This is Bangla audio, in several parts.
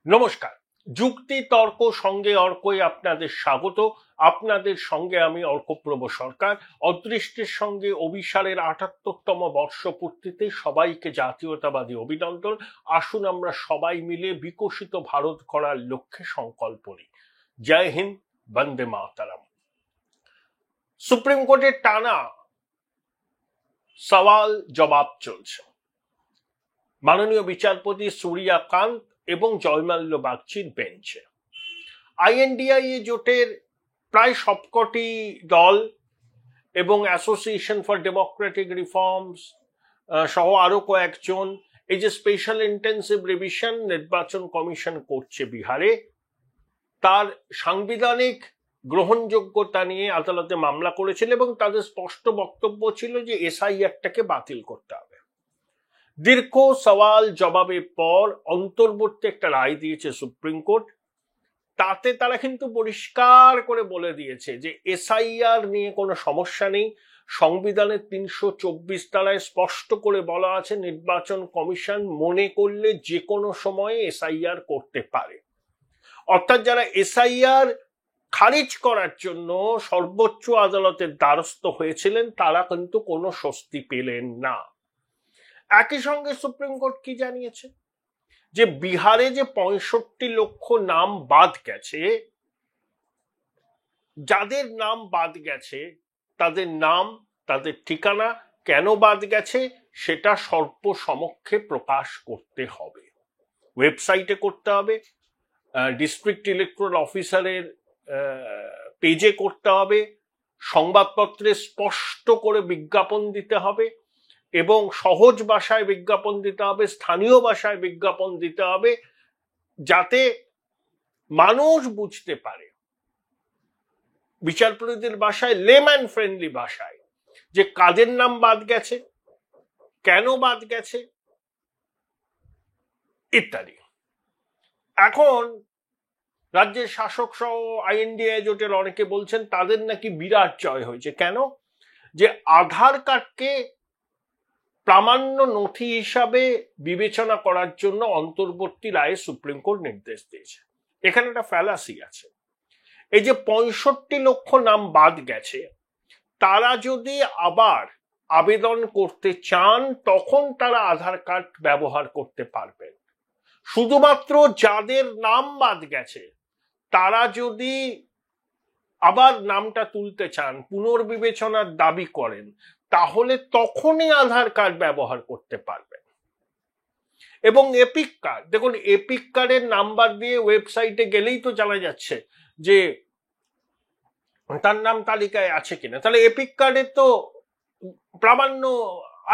নমস্কার। যুক্তি তর্ক সঙ্গে অর্কই আপনাদের স্বাগত। আপনাদের সঙ্গে আমি অর্কপ্রভ সরকার। অদৃষ্টের সঙ্গে অভিসারের ৭৮তম বর্ষপূর্তিতে সবাইকে জাতীয়তাবাদী অভিনন্দন। আসুন আমরা সবাই মিলে বিকশিত ভারত গড়ার লক্ষ্যে সংকল্প নিই। জয় হিন্দ, বন্দে মাতরম। সুপ্রিম কোর্টের টানা সওয়াল জবাব চলছে। মাননীয় বিচারপতি সূর্যকান্ত এবং জয়মাল্য বাগচির বেঞ্চে আইএনডিআইএ জোটের প্রায় সবকটি দল এবং অ্যাসোসিয়েশন ফর ডেমোক্রেটিক রিফর্মস সহ আরো কয়েকজন এই যে স্পেশাল ইন্টেন্সিভ রিভিশন নির্বাচন কমিশন করছে বিহারে, তার সাংবিধানিক গ্রহণযোগ্যতা নিয়ে আদালতে মামলা করেছিল এবং তাদের স্পষ্ট বক্তব্য ছিল যে এসআইআরটাকে বাতিল করতে হবে। দীর্ঘ সওয়াল জবাবের পর অন্তর্বর্তী একটা রায় দিয়েছে সুপ্রিম কোর্ট। তাতে তারা কিন্তু পরিষ্কার করে বলে দিয়েছে যে এসআইআর নিয়ে কোনো সমস্যা নেই। সংবিধানের ৩২৪ ধারায় স্পষ্ট করে বলা আছে নির্বাচন কমিশন মনে করলে যে কোনো সময়ে এসআইআর করতে পারে। অর্থাৎ যারা এসআইআর খারিজ করার জন্য সর্বোচ্চ আদালতের দ্বারস্থ হয়েছিলেন তারা কিন্তু কোনো স্বস্তি পেলেন না। একই সঙ্গে সুপ্রিম কোর্ট কি জানিয়েছে যে বিহারে যে ৬৫ লক্ষ নাম বাদ গেছে, যাদের নাম বাদ গেছে তাদের নাম, তাদের ঠিকানা কেন বাদ গেছে সেটা সর্বসমক্ষে প্রকাশ করতে হবে। ওয়েবসাইটে করতে হবে, ডিস্ট্রিক্ট ইলেকটোরাল অফিসারের পেজে করতে হবে, সংবাদপত্রে স্পষ্ট করে বিজ্ঞাপন দিতে হবে এবং সহজ ভাষায় বিজ্ঞাপন দিতে হবে, স্থানীয় ভাষায় বিজ্ঞাপন দিতে হবে, যাতে মানুষ বুঝতে পারে, বিচারপতিদের ভাষায়, লেম্যান ফ্রেন্ডলি ভাষায়, যে কাদের নাম বাদ গেছে, কেন বাদ গেছে ইত্যাদি। এখন রাজ্যের শাসক সহ আইএনডিআই জোটের অনেকে বলছেন তাদের নাকি বিরাট জয় হয়েছে। কেন? যে আধার কার্ডকে প্রামাণ্য নথি হিসাবে বিবেচনা করার জন্য অন্তর্বর্তী রায়ে সুপ্রিম কোর্ট নির্দেশ দিয়েছে। এখানে একটা ফ্যালাসি আছে। এই যে ৬৫ লক্ষ নাম বাদ গেছে, তারা যদি আবার আবেদন করতে চান তখন তারা আধার কার্ড ব্যবহার করতে পারবেন। শুধুমাত্র যাদের নাম বাদ গেছে তারা যদি আবার নামটা তুলতে চান, পুনর্বিবেচনার দাবি করেন, তাহলে তখনই আধার কার্ড ব্যবহার করতে পারবেন। এবং এপিক কার্ড, দেখুন এপিক কার্ডের নাম্বার দিয়ে ওয়েবসাইটে গেলেই তো জানা যাচ্ছে যে তার নাম তালিকায় আছে কিনা। তাহলে এপিক কার্ডের তো প্রামাণ্য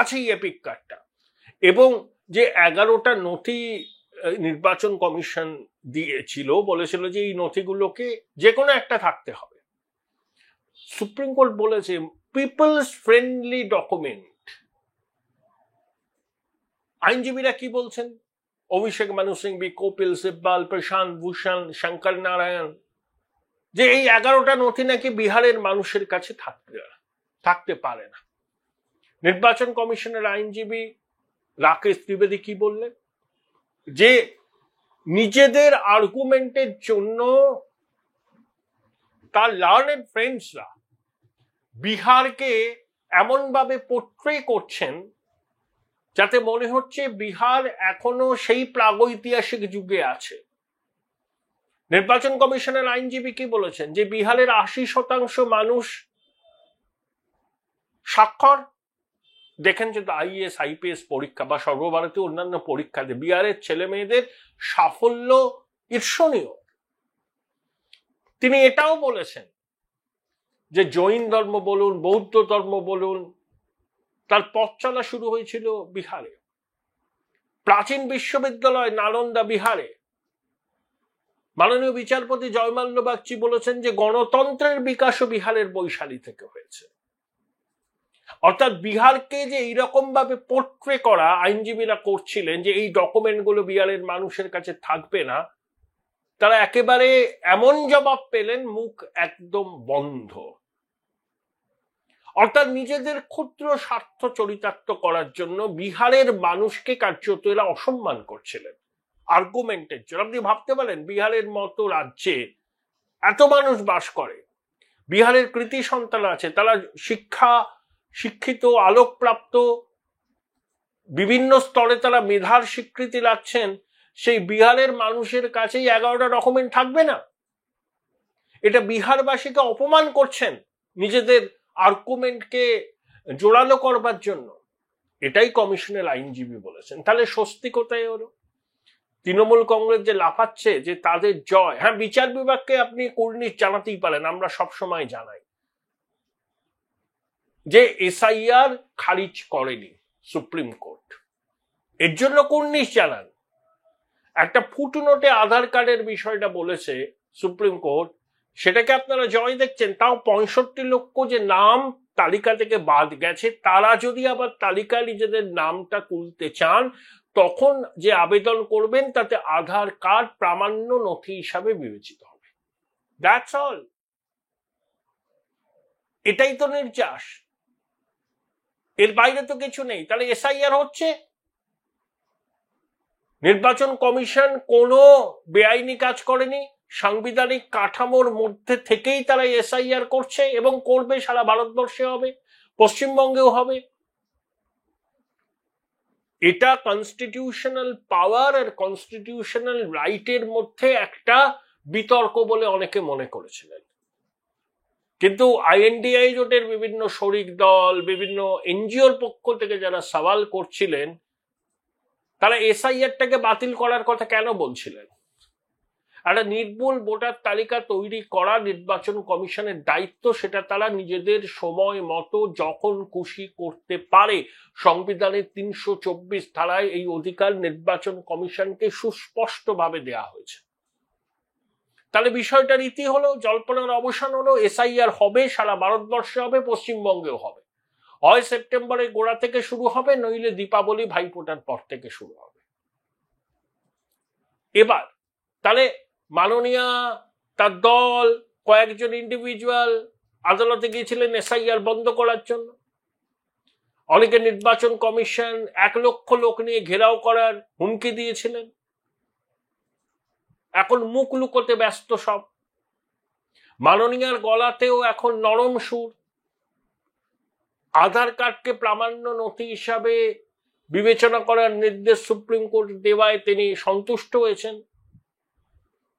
আছেই এপিক কার্ডটা। এবং যে 11টা নথি নির্বাচন কমিশন দিয়েছিল, বলেছিল যে এই নথিগুলোকে যে কোনো একটা থাকতে হবে। সুপ্রিম কোর্ট বলেছে পিপলস ফ্রেন্ডলি ডকুমেন্ট। আইনজীবীরা কি বলছেন? অভিষেক মানু সিংভি, কপিল সিব্বাল, প্রশান্ত ভূষণ, শঙ্কর নারায়ণ, যে এই 11টা নথি নাকি বিহারের মানুষের কাছে থাকতে পারে না। নির্বাচন কমিশনের আইনজীবী রাকেশ ত্রিবেদী কি বললেন? যে নিজেদের আর্গুমেন্টের জন্য তার লার্নেড ফ্রেন্ডসরা বিহারকে এমন ভাবে পোট্রে করছেন যাতে মনে হচ্ছে বিহার এখনো সেই প্রাগৈতিহাসিক যুগে আছে। নির্বাচন কমিশনের আইনজীবী কি বলেছেন? যে বিহারের ৮০% মানুষ স্বাক্ষর দেখেন যে আইএএস আইপিএস পরীক্ষা বা সর্বভারতীয় অন্যান্য পরীক্ষাতে বিহারের ছেলে মেয়েদের সাফল্য ঈর্ষণীয়। তিনি এটাও বলেছেন যে জৈন ধর্ম বলুন, বৌদ্ধ ধর্ম বলুন, তার পথ চলা শুরু হয়েছিল বিহারে। প্রাচীন বিশ্ববিদ্যালয় নালন্দা বিহারে। মাননীয় বিচারপতি জয়মাল্য বাগচি বলেছেন যে গণতন্ত্রের বিকাশও বিহারের বৈশালী থেকে হয়েছে। অর্থাৎ বিহারকে যে এইরকম ভাবে পোট্রে করা আইনজীবীরা করছিলেন যে এই ডকুমেন্টগুলো বিহারের মানুষের কাছে থাকবে না, তারা একেবারে এমন জবাব পেলেন মুখ একদম বন্ধ। অর্থাৎ নিজেদের ক্ষুদ্র স্বার্থ চরিতার্থ করার জন্য বিহারের মানুষকে কার্যত এরা অসম্মান করছিলেন। আর্গুমেন্টের জন্য। আপনি ভাবতে পারেন বিহারের মতো রাজ্যে এত মানুষ বাস করে, বিহারের কৃতি সন্তান আছে, তারা শিক্ষিত, আলোকপ্রাপ্ত, বিভিন্ন স্তরে তারা মেধার স্বীকৃতি লাচ্ছেন, সেই বিহারের মানুষের কাছেই 11টা ডকুমেন্ট থাকবে না? এটা বিহারবাসীকে অপমান করছেন নিজেদের আর্গুমেন্টকে জোরালো করবার জন্য। এটাই কমিশনের আইনজীবী বলেছেন। তাহলে স্বস্তি কোথায় হলো? তৃণমূল কংগ্রেস যে লাফাচ্ছে যে তাদের জয়, হ্যাঁ, বিচার বিভাগকে আপনি কুর্নিশ জানাতেই পারেন, আমরা সবসময় জানাই যে এসআইআর খারিজ করেনি সুপ্রিম কোর্ট, এর জন্য কুর্নিশ জানান। একটা ফুটনোটে আধার কার্ডের বিষয়টা বলেছে সুপ্রিম কোর্ট, সেটাকে আপনারা জয় দেখছেন। তাও 65 লক্ষ যে নাম তালিকা থেকে বাদ গেছে, তারা যদি আবার তালিকায় নিজেদের নামটা তুলতে চান, তখন যে আবেদন করবেন তাতে আধার কার্ড প্রামাণ্য নথি হিসাবে বিবেচিত হবে। That's all. এটাই তো নির্যাস, এর বাইরে তো কিছু নেই। তাহলে এসআইআর হচ্ছে, নির্বাচন কমিশন কোনো বেআইনি কাজ করেনি, সাংবিধানিক কাঠামোর মধ্যে থেকেই তারা এসআইআর করছে এবং করবে। সারা ভারতবর্ষে হবে, পশ্চিমবঙ্গেও হবে। এটা কনস্টিটিউশনাল পাওয়ার আর কনস্টিটিউশনাল রাইটের মধ্যে একটা বিতর্ক বলে অনেকে মনে করেছিলেন, কিন্তু আইএনডিআই জোটের বিভিন্ন শরিক দল, বিভিন্ন এনজিওর পক্ষ থেকে যারা সওয়াল করছিলেন, তারা এসআইআরটাকে বাতিল করার কথা কেন বলছিলেন? একটা নির্ভুল ভোটার তালিকা তৈরি করা নির্বাচন কমিশনের দায়িত্ব, সেটা তারা নিজেদের সময় মতো যখন খুশি করতে পারে। সংবিধানের 324 ধারায় এই অধিকার নির্বাচন কমিশনকে সুস্পষ্টভাবে দেয়া হয়েছে। তাহলে বিষয়টার ইতি হলো, জল্পনার অবসান হলো, এসআইআর হবে, সারা ভারতবর্ষে হবে, পশ্চিমবঙ্গেও হবে। হয় সেপ্টেম্বরের গোড়া থেকে শুরু হবে, নইলে দীপাবলি ভাইফোঁটার পর থেকে শুরু হবে। এবার তাহলে মাননীয়া, তার দল, কয়েকজন ইন্ডিভিজুয়াল আদালতে গিয়েছিলেন এসআইআর বন্ধ করার জন্য। অনেকে নির্বাচন কমিশন 1 লক্ষ লোক নিয়ে ঘেরাও করার হুমকি দিয়েছিলেন। এখন মুখ লুকোতে ব্যস্ত সব। মাননীয়ার গলাতেও এখন নরম সুর। আধার কার্ডকে প্রামাণ্য নথি হিসাবে বিবেচনা করার নির্দেশ সুপ্রিম কোর্ট দেওয়ায় তিনি সন্তুষ্ট হয়েছেন,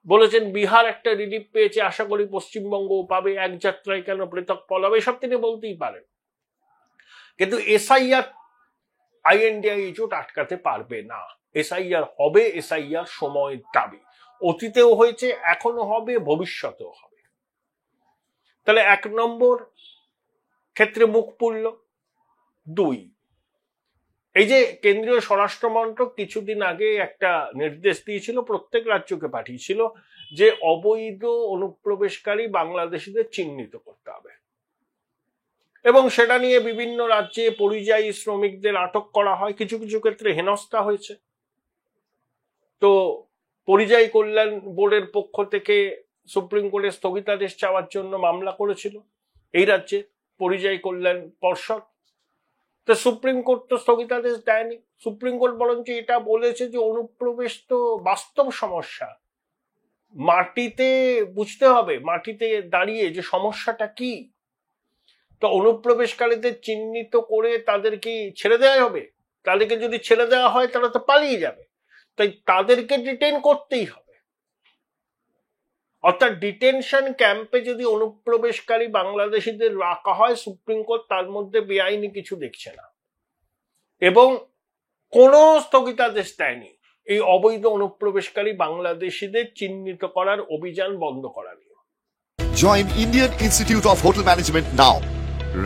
বলেছেন বিহার একটা রিলিফ পেয়েছে, আশা করি পশ্চিমবঙ্গও পাবে, এক যাত্রায় কেন পৃথক ফল হবে, এসব তিনি বলতেই পারেন। কিন্তু এসআইআর আইএনডিআই জোট আটকাতে পারবে না। এসআইআর হবে, এসআইআর সময়ের দাবি। অতীতেও হয়েছে, এখনো হবে, ভবিষ্যতেও হবে। তাহলে 1 নম্বর ক্ষেত্রে মুখ পুড়ল। 2, এই যে কেন্দ্রীয় স্বরাষ্ট্রমন্ত্রক কিছুদিন আগে একটা নির্দেশ দিয়েছিল, প্রত্যেক রাজ্যকে পাঠিয়েছিল, যে অবৈধ অনুপ্রবেশকারী বাংলাদেশিদের চিহ্নিত করতে হবে, এবং সেটা নিয়ে বিভিন্ন রাজ্যে পরিযায়ী শ্রমিকদের আটক করা হয়, কিছু কিছু ক্ষেত্রে হেনস্থা হয়েছে। তো পরিযায়ী কল্যাণ বোর্ডের পক্ষ থেকে সুপ্রিম কোর্টে স্থগিতাদেশ চাওয়ার জন্য মামলা করেছিল এই রাজ্যে পরিযায়ী কল্যাণ পর্ষদ। তো সুপ্রিম কোর্ট তো স্থগিতাদেশ দেয়নি। সুপ্রিম কোর্ট বরঞ্চ এটা বলেছে যে অনুপ্রবেশ তো বাস্তব সমস্যা, মাটিতে বুঝতে হবে, মাটিতে দাঁড়িয়ে যে সমস্যাটা কি। তো অনুপ্রবেশকারীদের চিহ্নিত করে তাদেরকে ছেড়ে দেওয়া হবে? তাদেরকে যদি ছেড়ে দেওয়া হয় তারা তো পালিয়ে যাবে, তাই তাদেরকে ডিটেইন করতেই হবে। অর্থাৎ ডিটেনশন ক্যাম্পে যদি অনুপ্রবেশকারী বাংলাদেশিদের রাখা হয়, সুপ্রিম কোর্ট তার মধ্যে বেআইনি কিছু দেখছে না, এবং কোনো স্থগিতাদেশ দেয়নি এই অবৈধ অনুপ্রবেশকারী বাংলাদেশিদের চিহ্নিত করার অভিযান বন্ধ করা নিয়ে। Join Indian Institute of Hotel Management now.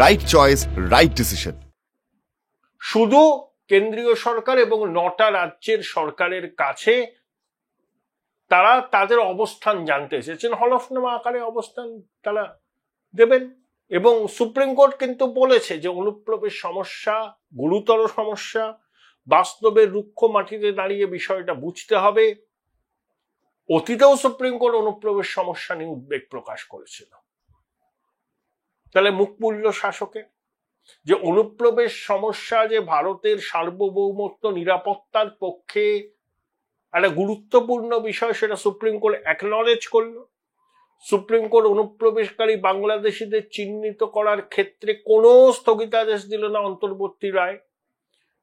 Right choice, right decision. শুধু কেন্দ্রীয় সরকার এবং 9টা রাজ্যের সরকারের কাছে তারা তাদের অবস্থান জানতে এসেছেন, হলফনামা আকারে অবস্থান তারা দেবেন। এবং সুপ্রিম কোর্ট কিন্তু বলেছে যে অনুপ্রবেশ সমস্যা গুরুতর সমস্যা, বাস্তবে রুক্ষ মাটিতে দাঁড়িয়ে বিষয়টা বুঝতে হবে। অতীতেও সুপ্রিম কোর্ট অনুপ্রবেশ সমস্যা নিয়ে উদ্বেগ প্রকাশ করেছিল। তাহলে মুখ পুড়ল শাসকের, যে অনুপ্রবেশ সমস্যা যে ভারতের সার্বভৌমত্ব নিরাপত্তার পক্ষে একটা গুরুত্বপূর্ণ বিষয়, সেটা সুপ্রিম কোর্ট অ্যাকনলেজ করলো। সুপ্রিম কোর্ট অনুপ্রবেশকারী বাংলাদেশিদের চিহ্নিত করার ক্ষেত্রে কোনো স্থগিতাদেশ দিল না অন্তর্বর্তী রায়।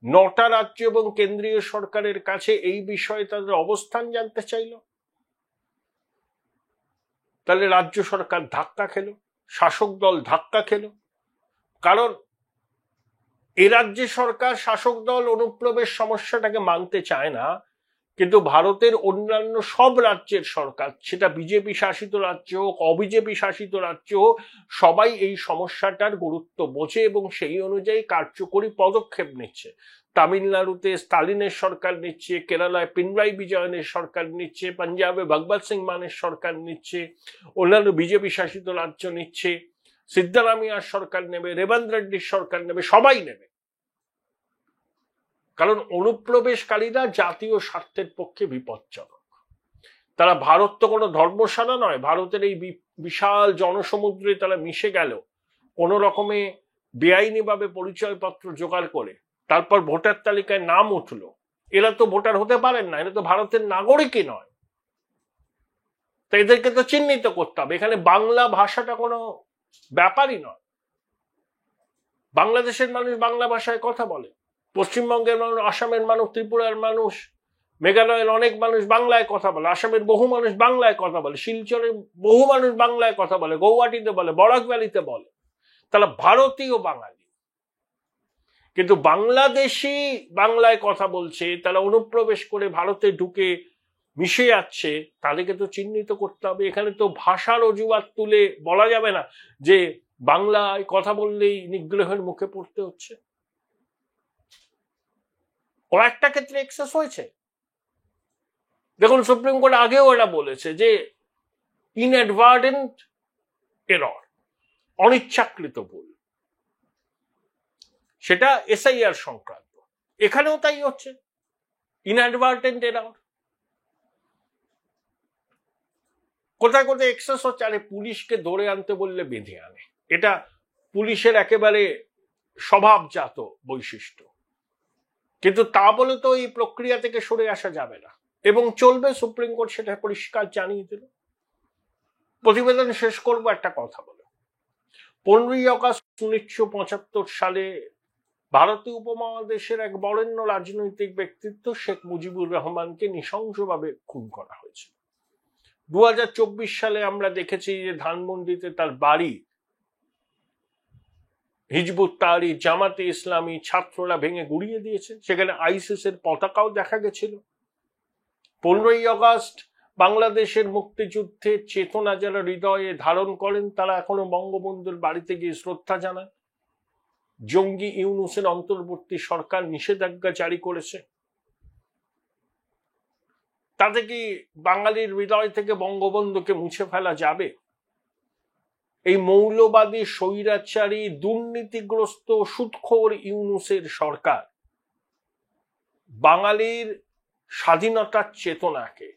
9টা রাজ্য এবং কেন্দ্রীয় সরকারের কাছে এই বিষয়ে তাদের অবস্থান জানতে চাইল। তাহলে রাজ্য সরকার ধাক্কা খেল, শাসক দল ধাক্কা খেল। কারণ এ রাজ্যে সরকার, শাসক দল অনুপ্রবেশ সমস্যাটাকে মানতে চায় না, কিন্তু ভারতের অন্যান্য সব রাজ্যের সরকার, সেটা বিজেপি শাসিত রাজ্য হোক, অবিজেপি শাসিত রাজ্য হোক, সবাই এই সমস্যাটার গুরুত্ব বোঝে এবং সেই অনুযায়ী কার্যকরী পদক্ষেপ নিচ্ছে। তামিলনাড়ুতে স্টালিনের সরকার নিচ্ছে, কেরালায় পিনরাই বিজয়নের সরকার নিচ্ছে, পাঞ্জাবে ভগবত সিং মানের সরকার নিচ্ছে, অন্যান্য বিজেপি শাসিত রাজ্য নিচ্ছে, সিদ্ধারামিয়ার সরকার নেবে, রেবন্ত রেড্ডির সরকার নেবে, সবাই নেবে। কারণ অনুপ্রবেশকারীরা জাতীয় স্বার্থের পক্ষে বিপজ্জনক। তারা, ভারত তো কোনো ধর্মশালা নয়, ভারতের এই বিশাল জনসমুদ্রে তারা মিশে গেল কোনো রকমে বেআইনিভাবে পরিচয়পত্র জোগাড় করে, তারপর ভোটার তালিকায় নাম উঠলো। এরা তো ভোটার হতে পারেন না, এরা তো ভারতের নাগরিকই নয়। তো এদেরকে তো চিহ্নিত করতে হবে। এখানে বাংলা ভাষাটা কোনো ব্যাপারই নয়। বাংলাদেশের মানুষ বাংলা ভাষায় কথা বলে, পশ্চিমবঙ্গের মানুষ, আসামের মানুষ, ত্রিপুরার মানুষ, মেঘালয়ের অনেক মানুষ বাংলায় কথা বলে, আসামের বহু মানুষ বাংলায় কথা বলে, শিলচরের বহু মানুষ বাংলায় কথা বলে, গৌহাটিতে বলে, বরাক ভ্যালিতে বলে। তারা ভারতীয় বাঙালি। কিন্তু বাংলাদেশি বাংলায় কথা বলছে, তারা অনুপ্রবেশ করে ভারতে ঢুকে মিশে যাচ্ছে, তাদেরকে তো চিহ্নিত করতে হবে। এখানে তো ভাষার অজুহাত তুলে বলা যাবে না যে বাংলায় কথা বললেই নিগ্রহের মুখে পড়তে হচ্ছে। কয়েকটা ক্ষেত্রে এক্সেস হয়েছে। দেখুন, সুপ্রিম কোর্ট আগেও এটা বলেছে যে ইনঅ্যাডভার্টেন্ট এরর, অনিচ্ছাকৃত ভুল, সেটা এসআইআর সংক্রান্ত। এখানেও তাই হচ্ছে, ইনঅ্যাডভার্টেন্ট এরর। কোথায় কোথায় এক্সেস হচ্ছে। আরে পুলিশকে ধরে আনতে বললে বেঁধে আনে, এটা পুলিশের একেবারে স্বভাবজাত বৈশিষ্ট্য। কিন্তু তা বলে তো এই প্রক্রিয়া থেকে সরে আসা যাবে না এবং চলবে। সুপ্রিম কোর্ট সেটা পরিষ্কার জানিয়ে দিল। প্রতিবেদন শেষ করবো একটা কথা বলে। 15ই আগস্ট 1975 সালে ভারতীয় উপমহাদেশের এক বরেণ্য রাজনৈতিক ব্যক্তিত্ব শেখ মুজিবুর রহমানকে নৃশংসভাবে খুন করা হয়েছে। 2024 সালে আমরা দেখেছি যে ধানমন্ডিতে তার বাড়ি হিজবুত তাহরির, জামাতে ইসলামী ছাত্ররা ভেঙে গুড়িয়ে দিয়েছে। সেখানে আইসিস এর পতাকাও দেখা গেছিল। 15ই আগস্ট বাংলাদেশের মুক্তিযুদ্ধের চেতনা যারা হৃদয়ে ধারণ করেন, তারা এখনো বঙ্গবন্ধুর বাড়িতে গিয়ে শ্রদ্ধা জানান। জঙ্গি ইউনূসের অন্তর্বর্তী সরকার নিষেধাজ্ঞা জারি করেছে। তাতে কি বাঙালির হৃদয় থেকে বঙ্গবন্ধুকে মুছে ফেলা যাবে? এই মৌলবাদী, স্বৈরাচারী, দুর্নীতিগ্রস্ত, সুদখোর ইউনূসের সরকার বাঙালির স্বাধীনতার চেতনাকে,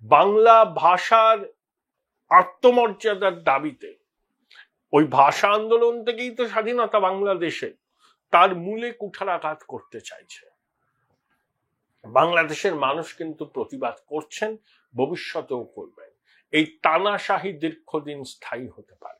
বাংলা ভাষার আত্মমর্যাদার দাবিতে, ওই ভাষা আন্দোলন থেকেই তো স্বাধীনতা বাংলাদেশে, তার মূলে কুঠারাঘাত করতে চাইছে। বাংলাদেশের মানুষ কিন্তু প্রতিবাদ করছেন, ভবিষ্যতেও করবেন। এই তানাশাহি দীর্ঘদিন স্থায়ী হতে পারে।